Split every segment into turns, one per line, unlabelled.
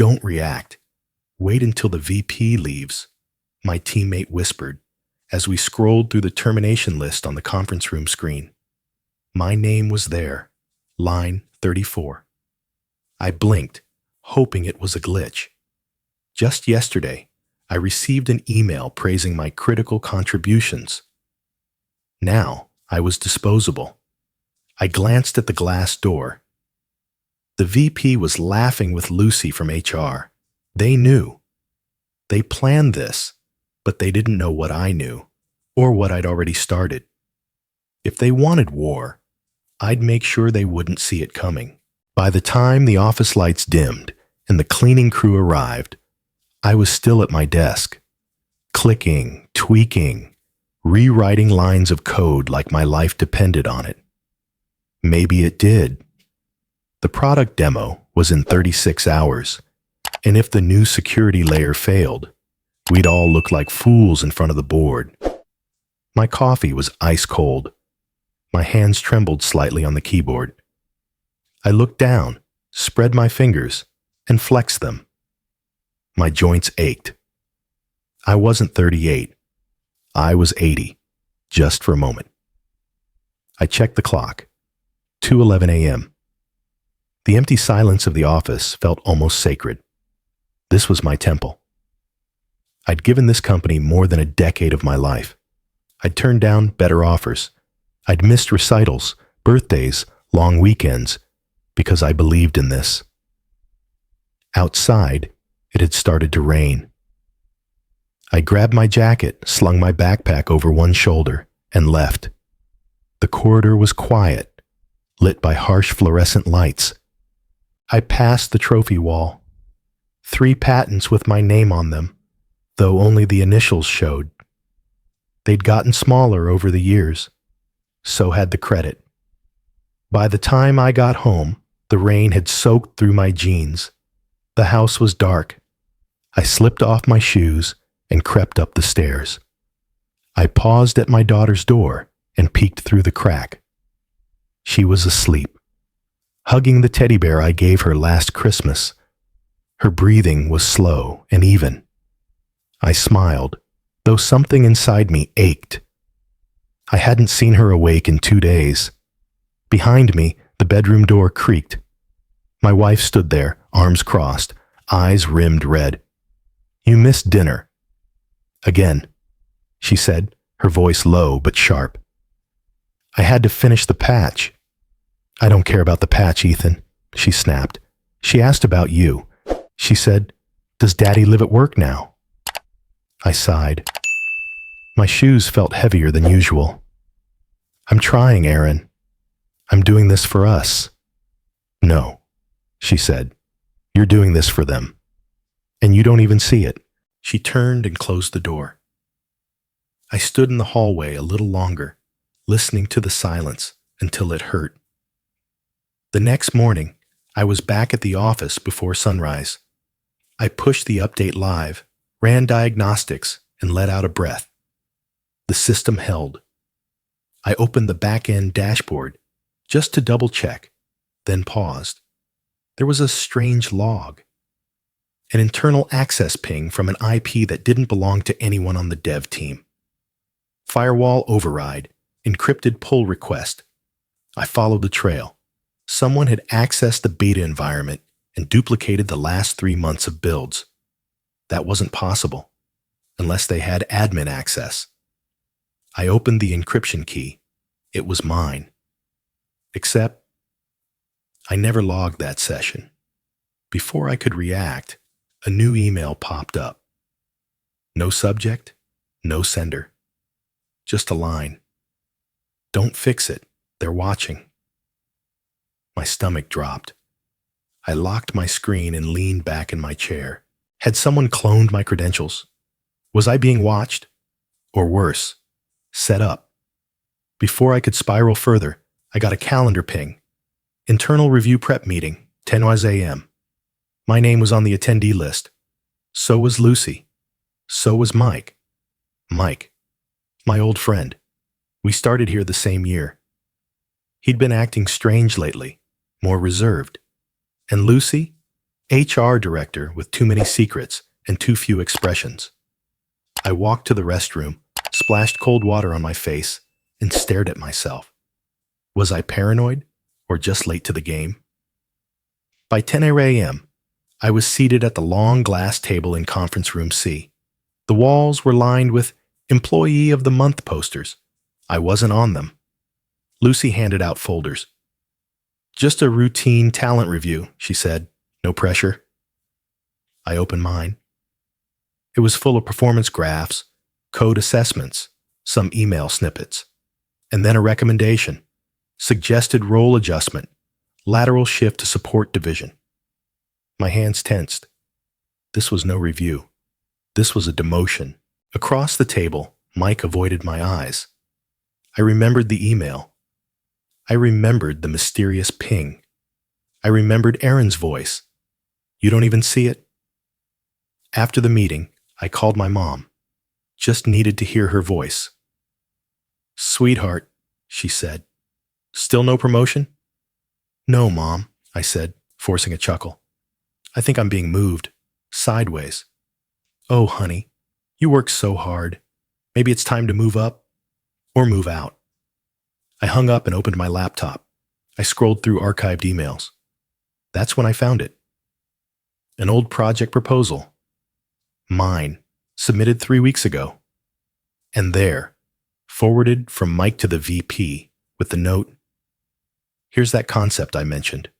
Don't react. Wait until the VP leaves, my teammate whispered as we scrolled through the termination list on the conference room screen. My name was there, line 34. I blinked, hoping it was a glitch. Just yesterday, I received an email praising my critical contributions. Now, I was disposable. I glanced at the glass door. The VP was laughing with Lucy from HR. They knew. They planned this, but they didn't know what I knew, or what I'd already started. If they wanted war, I'd make sure they wouldn't see it coming. By the time the office lights dimmed and the cleaning crew arrived, I was still at my desk, clicking, tweaking, rewriting lines of code like my life depended on it. Maybe it did. The product demo was in 36 hours, and if the new security layer failed, we'd all look like fools in front of the board. My coffee was ice cold. My hands trembled slightly on the keyboard. I looked down, spread my fingers, and flexed them. My joints ached. I wasn't 38. I was 80, just for a moment. I checked the clock. 2:11 a.m. The empty silence of the office felt almost sacred. This was my temple. I'd given this company more than a decade of my life. I'd turned down better offers. I'd missed recitals, birthdays, long weekends, because I believed in this. Outside, it had started to rain. I grabbed my jacket, slung my backpack over one shoulder, and left. The corridor was quiet, lit by harsh fluorescent lights. I passed the trophy wall. 3 patents with my name on them, though only the initials showed. They'd gotten smaller over the years. So had the credit. By the time I got home, the rain had soaked through my jeans. The house was dark. I slipped off my shoes and crept up the stairs. I paused at my daughter's door and peeked through the crack. She was asleep, hugging the teddy bear I gave her last Christmas. Her breathing was slow and even. I smiled, though something inside me ached. I hadn't seen her awake in 2 days. Behind me, the bedroom door creaked. My wife stood there, arms crossed, eyes rimmed red. "You missed dinner." "Again," she said, her voice low but sharp. "I had to finish the patch." "I don't care about the patch, Ethan," she snapped. "She asked about you. She said, 'Does Daddy live at work now?'" I sighed. My shoes felt heavier than usual. "I'm trying, Aaron. I'm doing this for us." "No," she said. "You're doing this for them. And you don't even see it." She turned and closed the door. I stood in the hallway a little longer, listening to the silence until it hurt. The next morning, I was back at the office before sunrise. I pushed the update live, ran diagnostics, and let out a breath. The system held. I opened the back-end dashboard just to double-check, then paused. There was a strange log. An internal access ping from an IP that didn't belong to anyone on the dev team. Firewall override, encrypted pull request. I followed the trail. Someone had accessed the beta environment and duplicated the last 3 months of builds. That wasn't possible, unless they had admin access. I opened the encryption key. It was mine. Except, I never logged that session. Before I could react, a new email popped up. No subject, no sender. Just a line. "Don't fix it. They're watching." My stomach dropped. I locked my screen and leaned back in my chair. Had someone cloned my credentials? Was I being watched? Or worse, set up? Before I could spiral further, I got a calendar ping. Internal review prep meeting, 10 a.m. My name was on the attendee list. So was Lucy. So was Mike. Mike, my old friend. We started here the same year. He'd been acting strange lately, more reserved. And Lucy? HR director with too many secrets and too few expressions. I walked to the restroom, splashed cold water on my face, and stared at myself. Was I paranoid or just late to the game? By 10 a.m., I was seated at the long glass table in conference room C. The walls were lined with Employee of the Month posters. I wasn't on them. Lucy handed out folders. "Just a routine talent review," she said. "No pressure." I opened mine. It was full of performance graphs, code assessments, some email snippets, and then a recommendation, suggested role adjustment, lateral shift to support division. My hands tensed. This was no review. This was a demotion. Across the table, Mike avoided my eyes. I remembered the email. I remembered the mysterious ping. I remembered Erin's voice. "You don't even see it?" After the meeting, I called my mom. Just needed to hear her voice. "Sweetheart," she said. "Still no promotion?" "No, Mom," I said, forcing a chuckle. "I think I'm being moved. Sideways." "Oh, honey, you work so hard. Maybe it's time to move up or move out." I hung up and opened my laptop. I scrolled through archived emails. That's when I found it. An old project proposal. Mine, submitted 3 weeks ago. And there, forwarded from Mike to the VP, with the note, "Here's that concept I mentioned.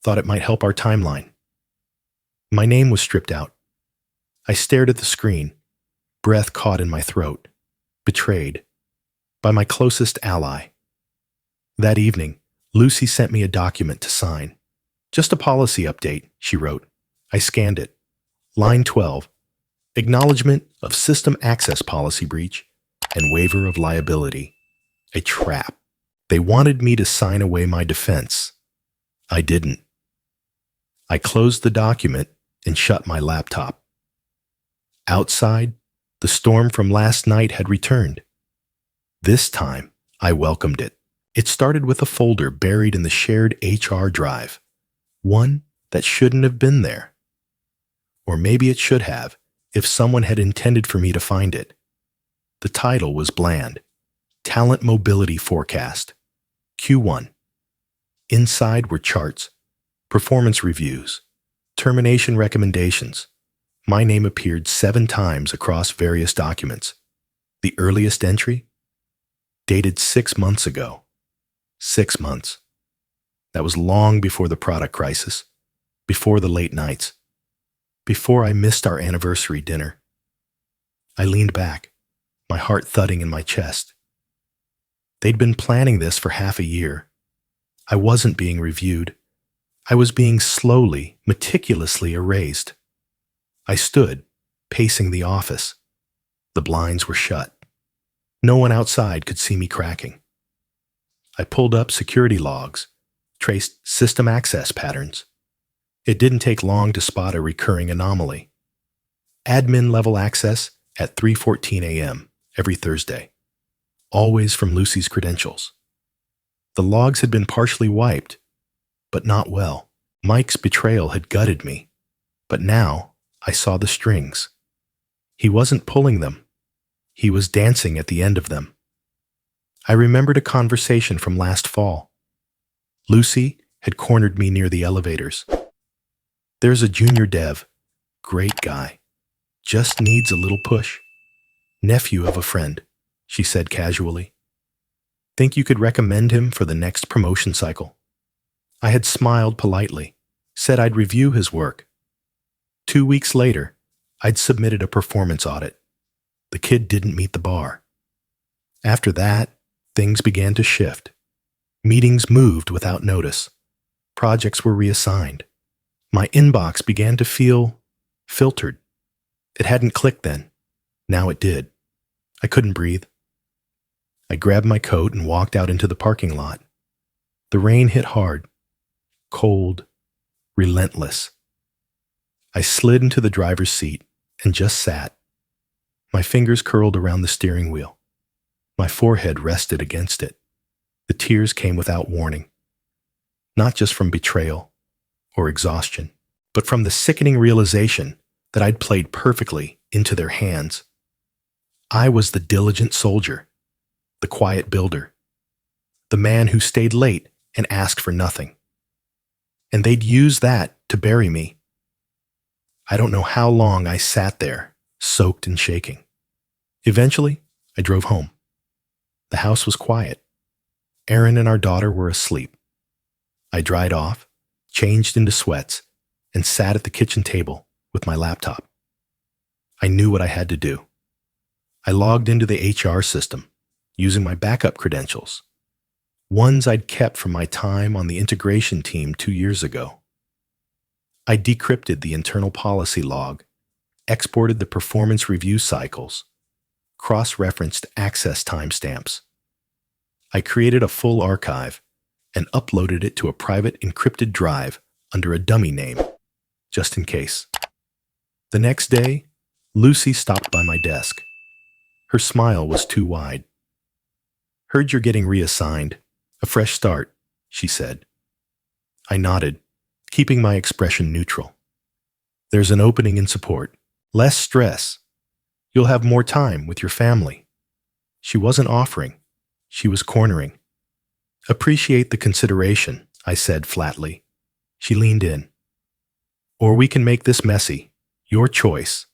Thought it might help our timeline." My name was stripped out. I stared at the screen, breath caught in my throat, betrayed by my closest ally. That evening, Lucy sent me a document to sign. "Just a policy update," she wrote. I scanned it. Line 12, acknowledgement of system access policy breach and waiver of liability. A trap. They wanted me to sign away my defense. I didn't. I closed the document and shut my laptop. Outside, the storm from last night had returned. This time, I welcomed it. It started with a folder buried in the shared HR drive, one that shouldn't have been there. Or maybe it should have, if someone had intended for me to find it. The title was bland. Talent Mobility Forecast. Q1. Inside were charts, performance reviews, termination recommendations. My name appeared 7 times across various documents. The earliest entry? Dated 6 months ago. 6 months. That was long before the product crisis, before the late nights, before I missed our anniversary dinner. I leaned back, my heart thudding in my chest. They'd been planning this for half a year. I wasn't being reviewed. I was being slowly, meticulously erased. I stood, pacing the office. The blinds were shut. No one outside could see me cracking. I pulled up security logs, traced system access patterns. It didn't take long to spot a recurring anomaly. Admin level access at 3:14 a.m. every Thursday. Always from Lucy's credentials. The logs had been partially wiped, but not well. Mike's betrayal had gutted me, but now I saw the strings. He wasn't pulling them. He was dancing at the end of them. I remembered a conversation from last fall. Lucy had cornered me near the elevators. "There's a junior dev. Great guy. Just needs a little push. Nephew of a friend," she said casually. "Think you could recommend him for the next promotion cycle?" I had smiled politely, said I'd review his work. 2 weeks later, I'd submitted a performance audit. The kid didn't meet the bar. After that, things began to shift. Meetings moved without notice. Projects were reassigned. My inbox began to feel filtered. It hadn't clicked then. Now it did. I couldn't breathe. I grabbed my coat and walked out into the parking lot. The rain hit hard, cold, relentless. I slid into the driver's seat and just sat. My fingers curled around the steering wheel. My forehead rested against it. The tears came without warning, not just from betrayal or exhaustion. but from the sickening realization that I'd played perfectly into their hands. I was the diligent soldier, the quiet builder, the man who stayed late and asked for nothing. And they'd use that to bury me. I don't know how long I sat there, soaked and shaking. Eventually, I drove home. The house was quiet. Aaron and our daughter were asleep. I dried off, changed into sweats, and sat at the kitchen table with my laptop. I knew what I had to do. I logged into the HR system, using my backup credentials, ones I'd kept from my time on the integration team 2 years ago. I decrypted the internal policy log, exported the performance review cycles, cross-referenced access timestamps. I created a full archive and uploaded it to a private encrypted drive under a dummy name, just in case. The next day, Lucy stopped by my desk. Her smile was too wide. "Heard you're getting reassigned. A fresh start," she said. I nodded, keeping my expression neutral. "There's an opening in support. Less stress. You'll have more time with your family." She wasn't offering. She was cornering. "Appreciate the consideration," I said flatly. She leaned in. "Or we can make this messy. Your choice."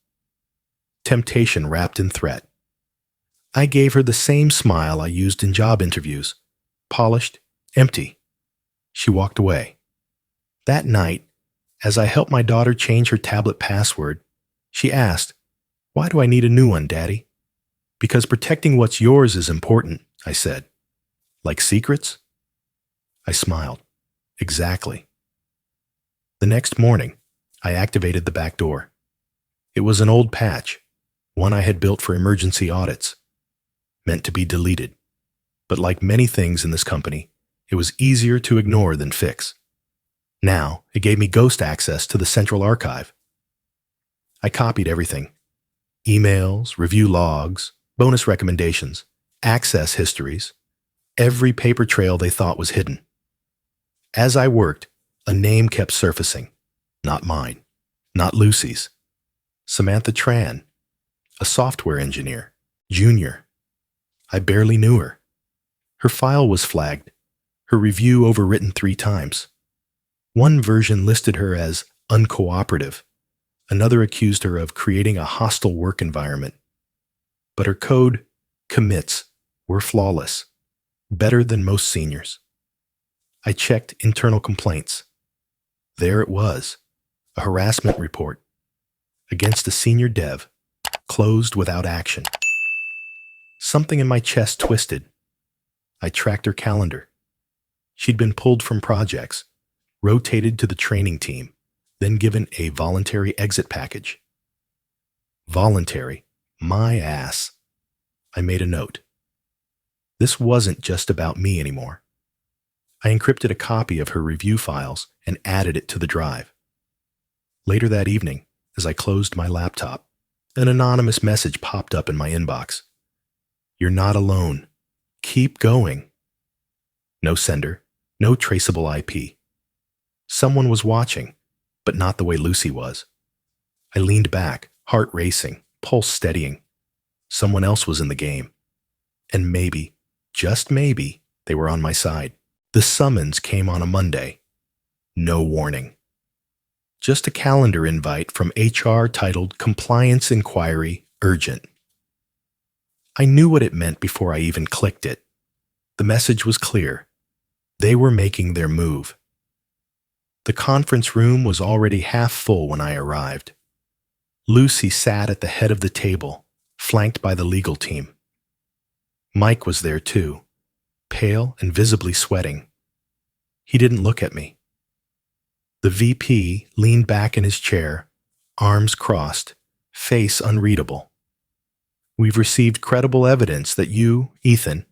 Temptation wrapped in threat. I gave her the same smile I used in job interviews. Polished, empty. She walked away. That night, as I helped my daughter change her tablet password, she asked, "Why do I need a new one, Daddy?" "Because protecting what's yours is important," I said. "Like secrets?" I smiled. Exactly. The next morning, I activated the back door. It was an old patch, one I had built for emergency audits, meant to be deleted. But like many things in this company, it was easier to ignore than fix. Now, it gave me ghost access to the central archive. I copied everything. Emails, review logs, bonus recommendations, access histories, every paper trail they thought was hidden. As I worked, a name kept surfacing. Not mine. Not Lucy's. Samantha Tran, a software engineer, junior. I barely knew her. Her file was flagged, her review overwritten 3 times. One version listed her as uncooperative. Another accused her of creating a hostile work environment. But her code, commits, were flawless, better than most seniors. I checked internal complaints. There it was, a harassment report against a senior dev, closed without action. Something in my chest twisted. I tracked her calendar. She'd been pulled from projects, rotated to the training team, then given a voluntary exit package. Voluntary, my ass. I made a note. This wasn't just about me anymore. I encrypted a copy of her review files and added it to the drive. Later that evening, as I closed my laptop, an anonymous message popped up in my inbox. "You're not alone. Keep going." No sender, no traceable IP. Someone was watching, but not the way Lucy was. I leaned back, heart racing, pulse steadying. Someone else was in the game. And maybe, just maybe, they were on my side. The summons came on a Monday. No warning. Just a calendar invite from HR titled Compliance Inquiry Urgent. I knew what it meant before I even clicked it. The message was clear. They were making their move. The conference room was already half full when I arrived. Lucy sat at the head of the table, flanked by the legal team. Mike was there too, pale and visibly sweating. He didn't look at me. The VP leaned back in his chair, arms crossed, face unreadable. "We've received credible evidence that you, Ethan,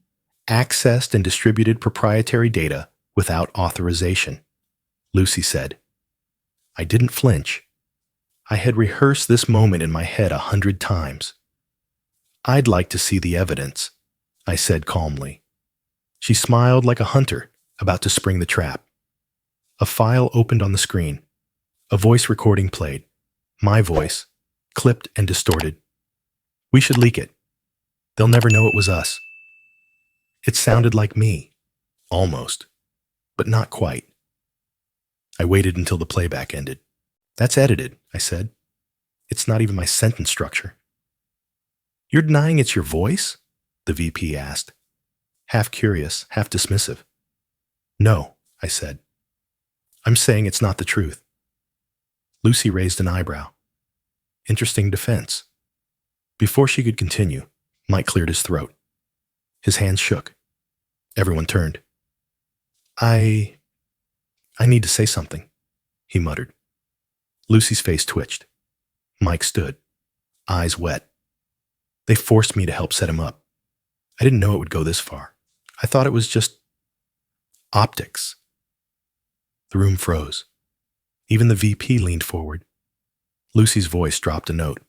accessed and distributed proprietary data without authorization," Lucy said. I didn't flinch. I had rehearsed this moment in my head 100 times. "I'd like to see the evidence," I said calmly. She smiled like a hunter about to spring the trap. A file opened on the screen. A voice recording played. My voice, clipped and distorted. We should leak it. They'll never know it was us. It sounded like me. Almost. But not quite. I waited until the playback ended. That's edited, I said. It's not even my sentence structure. You're denying it's your voice? The VP asked, half curious, half dismissive. No, I said. I'm saying it's not the truth. Lucy raised an eyebrow. Interesting defense. Before she could continue, Mike cleared his throat. His hands shook. Everyone turned. I need to say something, he muttered. Lucy's face twitched. Mike stood, eyes wet. They forced me to help set him up. I didn't know it would go this far. I thought it was just optics. The room froze. Even the VP leaned forward. Lucy's voice dropped a note.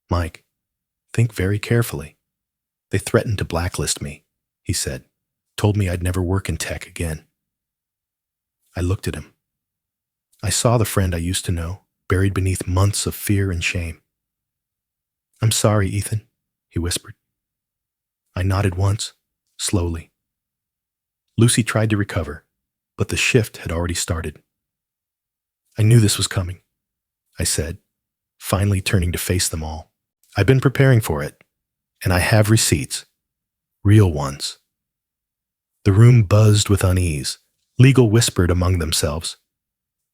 Mike, think very carefully. They threatened to blacklist me, he said. Told me I'd never work in tech again. I looked at him. I saw the friend I used to know, buried beneath months of fear and shame. I'm sorry, Ethan, he whispered. I nodded once, slowly. Lucy tried to recover, but the shift had already started. I knew this was coming, I said, finally turning to face them all. I've been preparing for it, and I have receipts, real ones. The room buzzed with unease. Legal whispered among themselves.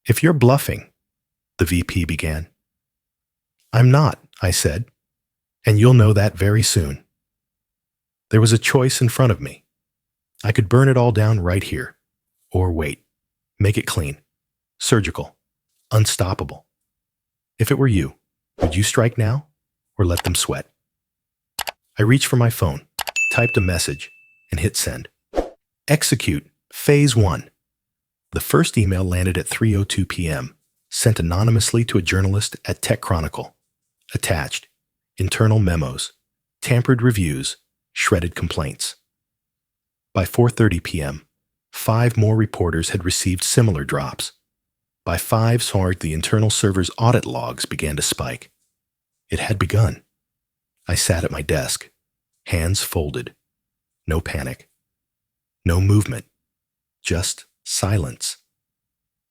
If you're bluffing, the VP began. I'm not, I said, and you'll know that very soon. There was a choice in front of me. I could burn it all down right here, or wait, make it clean, surgical, unstoppable. If it were you, would you strike now or let them sweat? I reached for my phone, typed a message, and hit send. Execute Phase 1. The first email landed at 3:02 p.m., sent anonymously to a journalist at Tech Chronicle. Attached, internal memos, tampered reviews, shredded complaints. By 4:30 p.m., 5 more reporters had received similar drops. By 5:00, the internal server's audit logs began to spike. It had begun. I sat at my desk, hands folded. No panic. No movement. Just silence.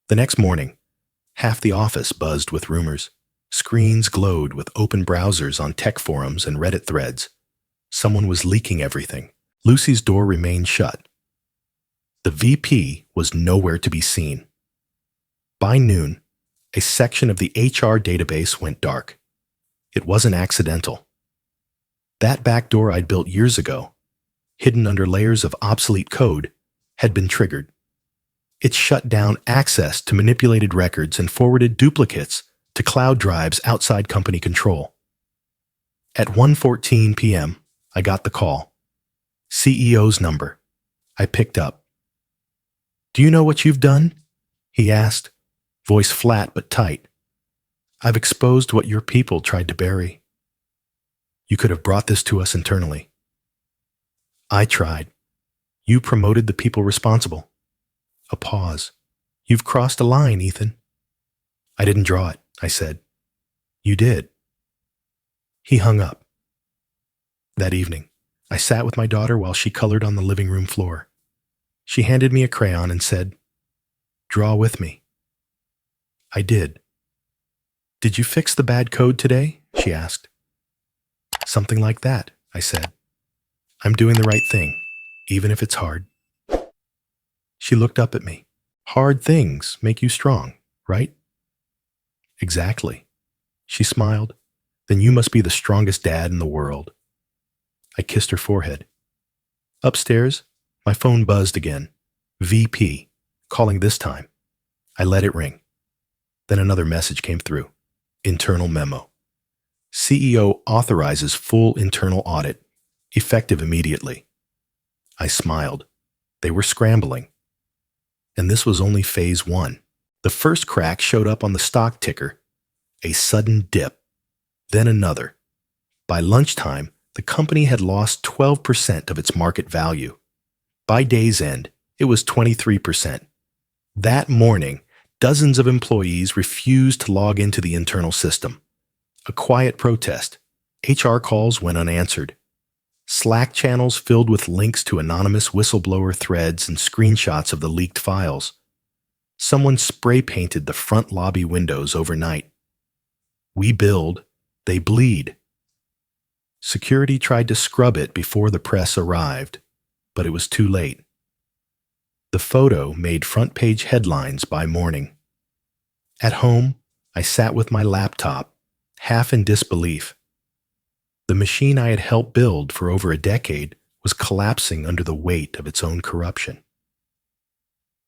The next morning, half the office buzzed with rumors. Screens glowed with open browsers on tech forums and Reddit threads. Someone was leaking everything. Lucy's door remained shut. The VP was nowhere to be seen. By noon, a section of the HR database went dark. It wasn't accidental. That back door I'd built years ago, hidden under layers of obsolete code, had been triggered. It shut down access to manipulated records and forwarded duplicates to cloud drives outside company control. At 1:14 p.m., I got the call. CEO's number. I picked up. Do you know what you've done? He asked, voice flat but tight. I've exposed what your people tried to bury. You could have brought this to us internally. I tried. You promoted the people responsible. A pause. You've crossed a line, Ethan. I didn't draw it, I said. You did. He hung up. That evening, I sat with my daughter while she colored on the living room floor. She handed me a crayon and said, "Draw with me." I did. Did you fix the bad code today? She asked. Something like that, I said. I'm doing the right thing, even if it's hard. She looked up at me. Hard things make you strong, right? Exactly. She smiled. Then you must be the strongest dad in the world. I kissed her forehead. Upstairs, my phone buzzed again. VP, calling this time. I let it ring. Then another message came through. Internal memo. CEO authorizes full internal audit, effective immediately. I smiled. They were scrambling. And this was only phase 1. The first crack showed up on the stock ticker. A sudden dip. Then another. By lunchtime, the company had lost 12% of its market value. By day's end, it was 23%. That morning, Dozens of employees refused to log into the internal system. A quiet protest. HR calls went unanswered. Slack channels filled with links to anonymous whistleblower threads and screenshots of the leaked files. Someone spray-painted the front lobby windows overnight. We build, they bleed. Security tried to scrub it before the press arrived, but it was too late. The photo made front-page headlines by morning. At home, I sat with my laptop, half in disbelief. The machine I had helped build for over a decade was collapsing under the weight of its own corruption.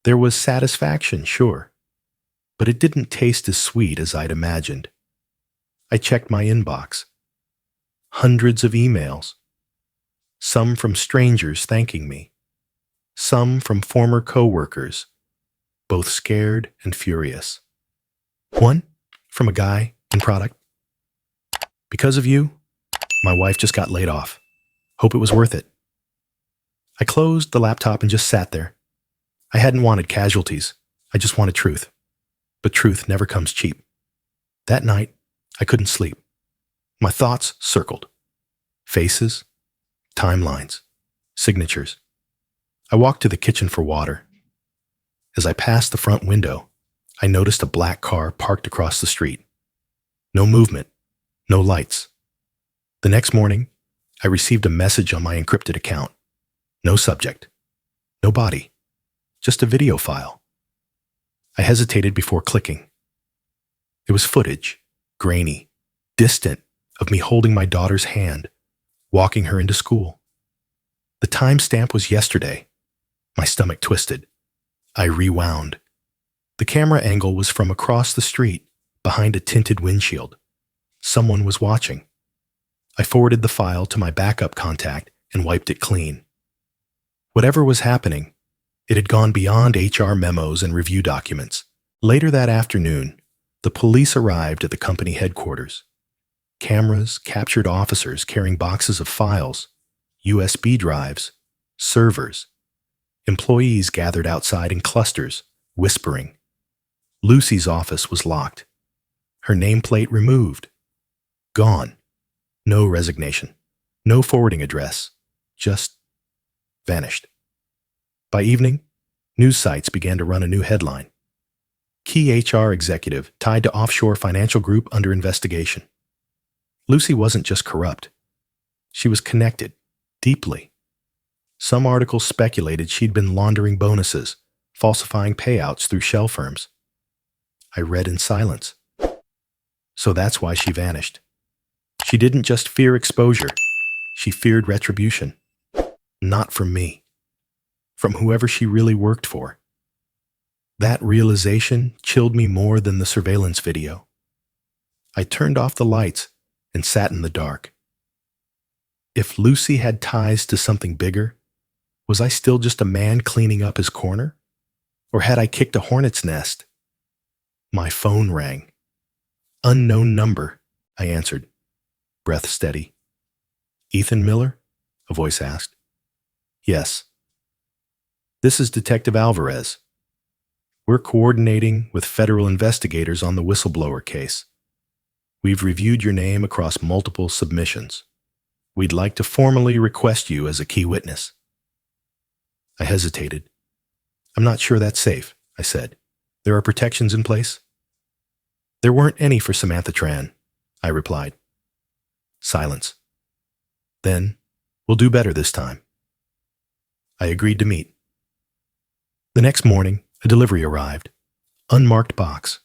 There was satisfaction, sure, but it didn't taste as sweet as I'd imagined. I checked my inbox. Hundreds of emails. Some from strangers thanking me. Some from former coworkers, both scared and furious. One from a guy in product. Because of you, my wife just got laid off. Hope it was worth it. I closed the laptop and just sat there. I hadn't wanted casualties. I just wanted truth. But truth never comes cheap. That night, I couldn't sleep. My thoughts circled. Faces, timelines, signatures. I walked to the kitchen for water. As I passed the front window, I noticed a black car parked across the street. No movement, no lights. The next morning, I received a message on my encrypted account. No subject, no body, just a video file. I hesitated before clicking. It was footage, grainy, distant, of me holding my daughter's hand, walking her into school. The timestamp was yesterday. My stomach twisted. I rewound. The camera angle was from across the street, behind a tinted windshield. Someone was watching. I forwarded the file to my backup contact and wiped it clean. Whatever was happening, it had gone beyond HR memos and review documents. Later that afternoon, the police arrived at the company headquarters. Cameras captured officers carrying boxes of files, USB drives, servers. Employees gathered outside in clusters, whispering. Lucy's office was locked. Her nameplate removed. Gone. No resignation. No forwarding address. Just vanished. By evening, news sites began to run a new headline. Key HR executive tied to offshore financial group under investigation. Lucy wasn't just corrupt. She was connected, deeply. Some articles speculated she'd been laundering bonuses, falsifying payouts through shell firms. I read in silence. So that's why she vanished. She didn't just fear exposure. She feared retribution. Not from me. From whoever she really worked for. That realization chilled me more than the surveillance video. I turned off the lights and sat in the dark. If Lucy had ties to something bigger, was I still just a man cleaning up his corner? Or had I kicked a hornet's nest? My phone rang. Unknown number, I answered, breath steady. Ethan Miller? A voice asked. Yes. This is Detective Alvarez. We're coordinating with federal investigators on the whistleblower case. We've reviewed your name across multiple submissions. We'd like to formally request you as a key witness. I hesitated. I'm not sure that's safe, I said. There are protections in place? There weren't any for Samantha Tran, I replied. Silence. Then, we'll do better this time. I agreed to meet. The next morning, a delivery arrived. Unmarked box.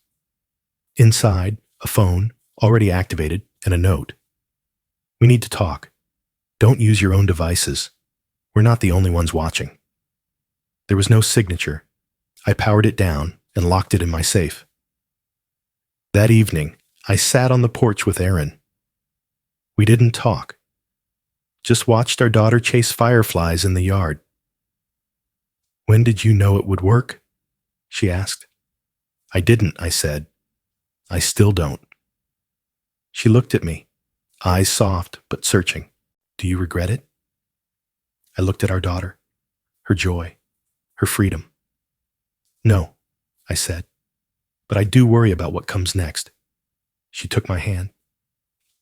Inside, a phone, already activated, and a note. We need to talk. Don't use your own devices. We're not the only ones watching. There was no signature. I powered it down and locked it in my safe. That evening, I sat on the porch with Erin. We didn't talk. Just watched our daughter chase fireflies in the yard. When did you know it would work? She asked. I didn't, I said. I still don't. She looked at me, eyes soft but searching. Do you regret it? I looked at our daughter, her joy, her freedom. No, I said. But I do worry about what comes next. She took my hand.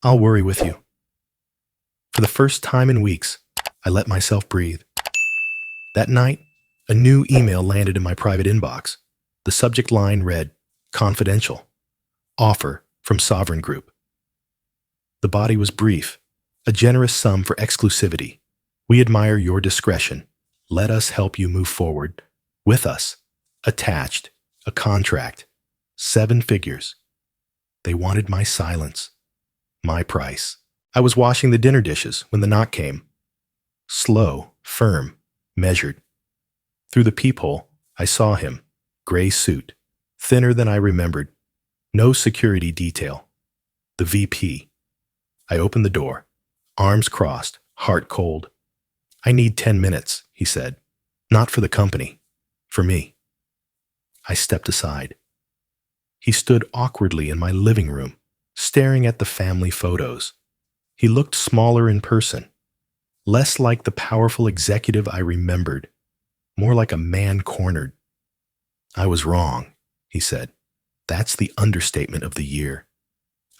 I'll worry with you. For the first time in weeks, I let myself breathe. That night, a new email landed in my private inbox. The subject line read, "Confidential. Offer from Sovereign Group." The body was brief. A generous sum for exclusivity. We admire your discretion. Let us help you move forward. With us. Attached. A contract. 7 figures. They wanted my silence. My price. I was washing the dinner dishes when the knock came. Slow, firm, measured. Through the peephole, I saw him. Gray suit. Thinner than I remembered. No security detail. The VP. I opened the door. Arms crossed, heart cold. "I need 10 minutes," he said. "Not for the company. For me." I stepped aside. He stood awkwardly in my living room, staring at the family photos. He looked smaller in person, less like the powerful executive I remembered, more like a man cornered. "I was wrong," he said. "That's the understatement of the year."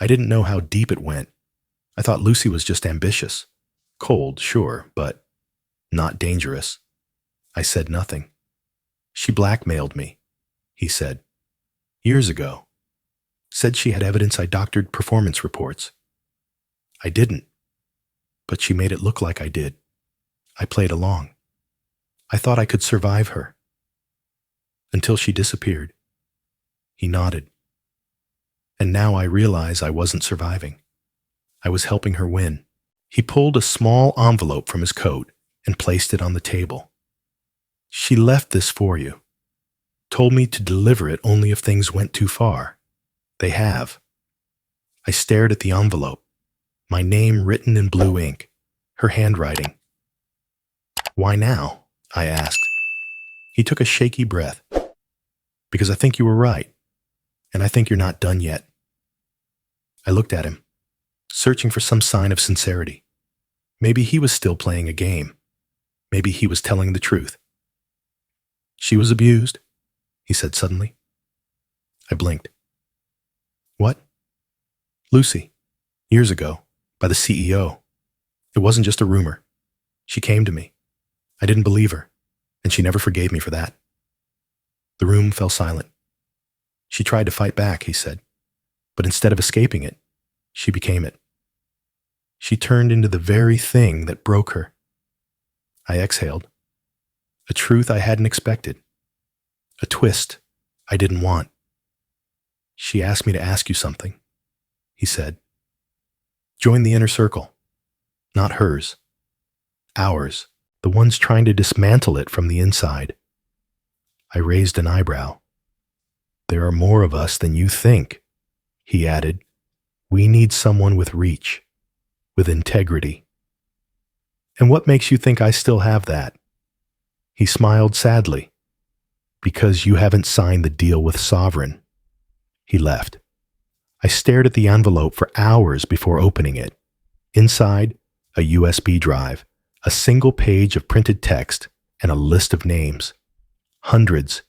I didn't know how deep it went. I thought Lucy was just ambitious. Cold, sure, but not dangerous. I said nothing. "She blackmailed me," he said. "Years ago. Said she had evidence I doctored performance reports. I didn't, but she made it look like I did. I played along. I thought I could survive her. Until she disappeared." He nodded. "And now I realize I wasn't surviving. I was helping her win." He pulled a small envelope from his coat and placed it on the table. "She left this for you. Told me to deliver it only if things went too far. They have." I stared at the envelope, my name written in blue ink, her handwriting. "Why now?" I asked. He took a shaky breath. "Because I think you were right, and I think you're not done yet." I looked at him, searching for some sign of sincerity. Maybe he was still playing a game. Maybe he was telling the truth. "She was abused," he said suddenly. I blinked. "What?" "Lucy, years ago, by the CEO. It wasn't just a rumor. She came to me. I didn't believe her, and she never forgave me for that." The room fell silent. "She tried to fight back," he said, "but instead of escaping it, she became it. She turned into the very thing that broke her." I exhaled. A truth I hadn't expected. A twist I didn't want. "She asked me to ask you something," he said. "Join the inner circle. Not hers. Ours. The ones trying to dismantle it from the inside." I raised an eyebrow. "There are more of us than you think," he added. "We need someone with reach, with integrity." "And what makes you think I still have that?" He smiled sadly. "Because you haven't signed the deal with Sovereign." He left. I stared at the envelope for hours before opening it. Inside, a USB drive, a single page of printed text, and a list of names. Hundreds.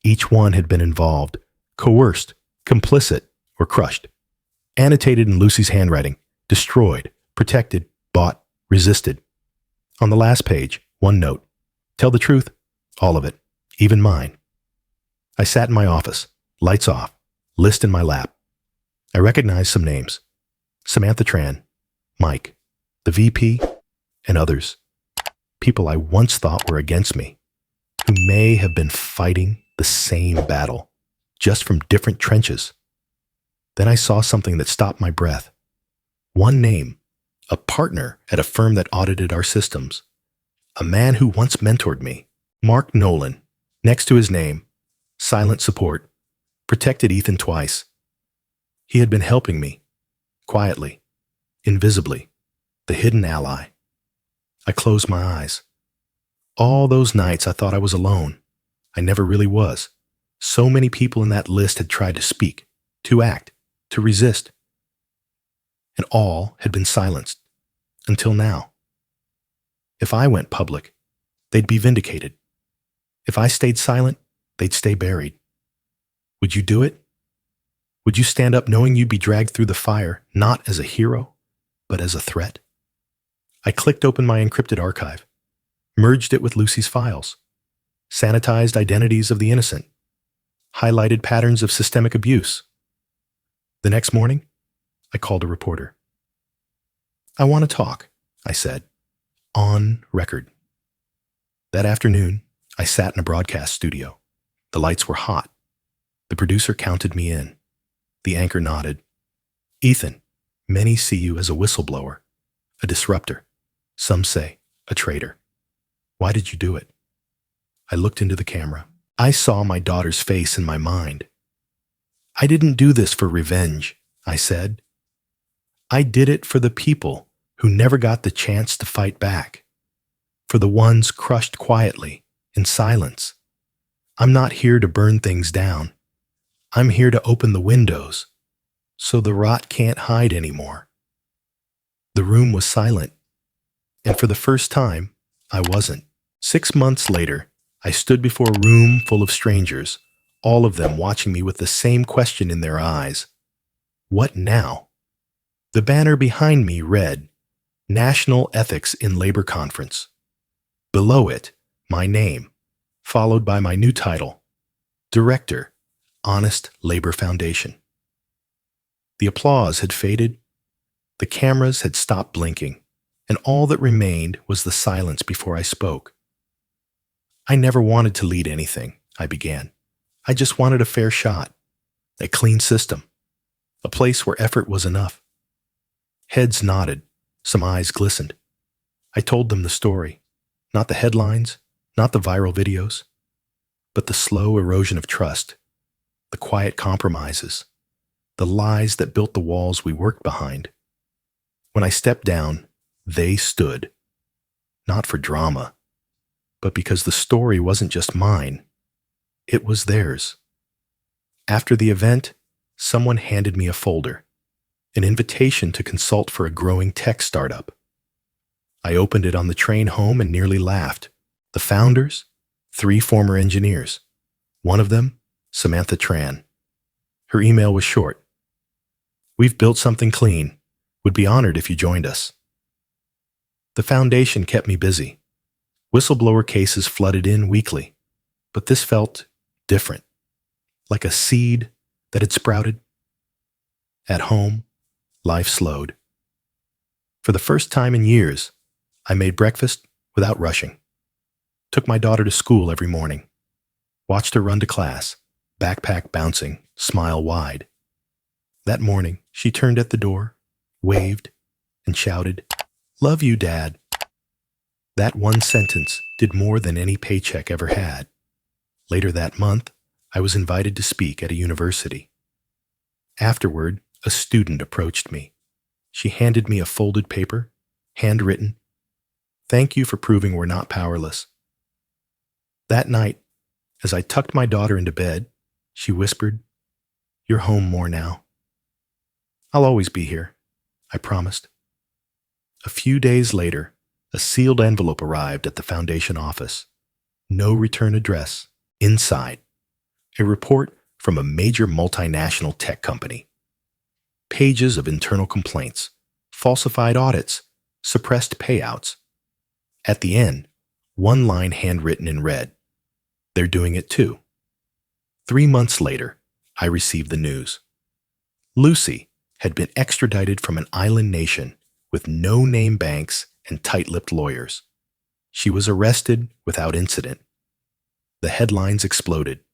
Each one had been involved, coerced, complicit, or crushed. Annotated in Lucy's handwriting, destroyed, protected, bought, resisted. On the last page, one note. "Tell the truth, all of it, even mine." I sat in my office, lights off, list in my lap. I recognized some names. Samantha Tran, Mike, the VP, and others. People I once thought were against me, who may have been fighting the same battle, just from different trenches. Then I saw something that stopped my breath. One name, a partner at a firm that audited our systems. A man who once mentored me, Mark Nolan, next to his name, silent support, protected Ethan twice. He had been helping me, quietly, invisibly, the hidden ally. I closed my eyes. All those nights I thought I was alone. I never really was. So many people in that list had tried to speak, to act, to resist. And all had been silenced, until now. If I went public, they'd be vindicated. If I stayed silent, they'd stay buried. Would you do it? Would you stand up knowing you'd be dragged through the fire, not as a hero, but as a threat? I clicked open my encrypted archive, merged it with Lucy's files, sanitized identities of the innocent, highlighted patterns of systemic abuse. The next morning, I called a reporter. "I want to talk," I said, on record. That afternoon, I sat in a broadcast studio. The lights were hot. The producer counted me in. The anchor nodded. "Ethan, many see you as a whistleblower, a disruptor. Some say a traitor. Why did you do it?" I looked into the camera. I saw my daughter's face in my mind. "I didn't do this for revenge," I said. "I did it for the people who never got the chance to fight back, for the ones crushed quietly, in silence. I'm not here to burn things down. I'm here to open the windows, so the rot can't hide anymore." The room was silent, and for the first time, I wasn't. 6 months later, I stood before a room full of strangers, all of them watching me with the same question in their eyes. What now? The banner behind me read, "National Ethics in Labor Conference." Below it, my name, followed by my new title, Director, Honest Labor Foundation. The applause had faded, the cameras had stopped blinking, and all that remained was the silence before I spoke. "I never wanted to lead anything," I began. "I just wanted a fair shot, a clean system, a place where effort was enough." Heads nodded, some eyes glistened. I told them the story, not the headlines, not the viral videos, but the slow erosion of trust, the quiet compromises, the lies that built the walls we worked behind. When I stepped down, they stood, not for drama, but because the story wasn't just mine, it was theirs. After the event, someone handed me a folder, an invitation to consult for a growing tech startup. I opened it on the train home and nearly laughed. The founders? 3 former engineers. One of them, Samantha Tran. Her email was short. "We've built something clean. Would be honored if you joined us." The foundation kept me busy. Whistleblower cases flooded in weekly, but this felt different, like a seed that had sprouted. At home, life slowed. For the first time in years, I made breakfast without rushing. Took my daughter to school every morning. Watched her run to class, backpack bouncing, smile wide. That morning, she turned at the door, waved, and shouted, "Love you, Dad." That one sentence did more than any paycheck ever had. Later that month, I was invited to speak at a university. Afterward, a student approached me. She handed me a folded paper, handwritten. "Thank you for proving we're not powerless." That night, as I tucked my daughter into bed, she whispered, "You're home more now." "I'll always be here," I promised. A few days later, a sealed envelope arrived at the foundation office. No return address. Inside, a report from a major multinational tech company. Pages of internal complaints, falsified audits, suppressed payouts. At the end, one line handwritten in red. "They're doing it too." 3 months later, I received the news. Lucy had been extradited from an island nation with no-name banks and tight-lipped lawyers. She was arrested without incident. The headlines exploded.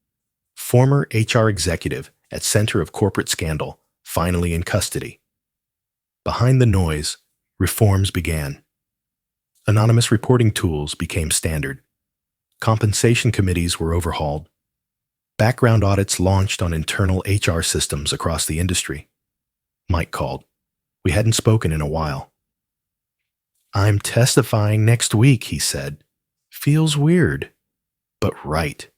Former HR executive at center of corporate scandal, finally in custody. Behind the noise, reforms began. Anonymous reporting tools became standard. Compensation committees were overhauled. Background audits launched on internal HR systems across the industry. Mike called. We hadn't spoken in a while. "I'm testifying next week," he said. "Feels weird, but right."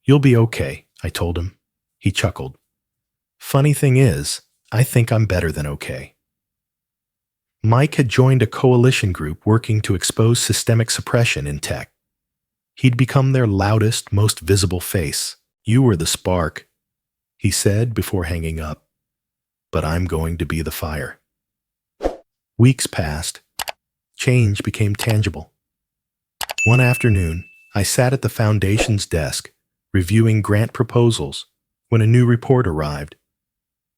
"You'll be okay," I told him. He chuckled. "Funny thing is, I think I'm better than okay." Mike had joined a coalition group working to expose systemic suppression in tech. He'd become their loudest, most visible face. "You were the spark," he said before hanging up, but I'm going to be the fire. Weeks passed. Change became tangible. One afternoon, I sat at the foundation's desk, reviewing grant proposals, when a new report arrived.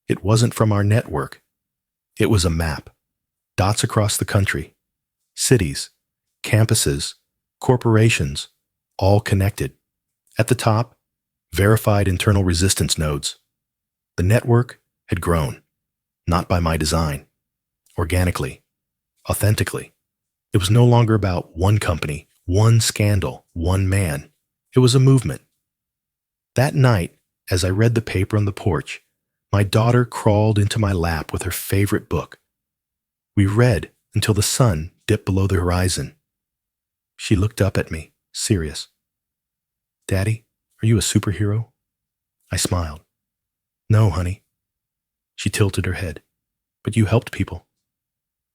It wasn't from our network. It was a map. Dots across the country. Cities, campuses, corporations, all connected. At the top, verified internal resistance nodes. The network had grown, not by my design, organically, authentically. It was no longer about one company, one scandal, one man. It was a movement. That night, as I read the paper on the porch, my daughter crawled into my lap with her favorite book. We read until the sun dipped below the horizon. She looked up at me, serious. "Daddy, are you a superhero?" I smiled. "No, honey." She tilted her head. "But you helped people."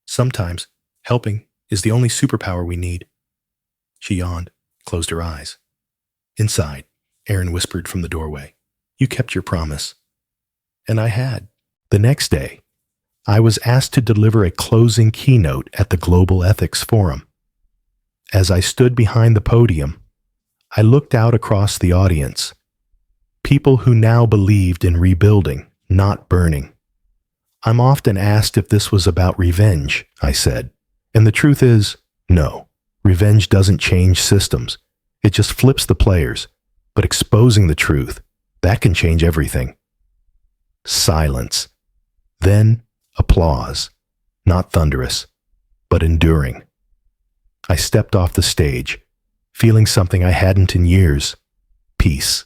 "Sometimes, helping is the only superpower we need." She yawned, closed her eyes. Inside, Aaron whispered from the doorway, "You kept your promise." And I had. The next day, I was asked to deliver a closing keynote at the Global Ethics Forum. As I stood behind the podium, I looked out across the audience. People who now believed in rebuilding, not burning. "I'm often asked if this was about revenge," I said. And the truth is, no. Revenge doesn't change systems. It just flips the players. But exposing the truth, that can change everything. Silence. Then applause. Not thunderous, but enduring. I stepped off the stage, feeling something I hadn't in years. Peace.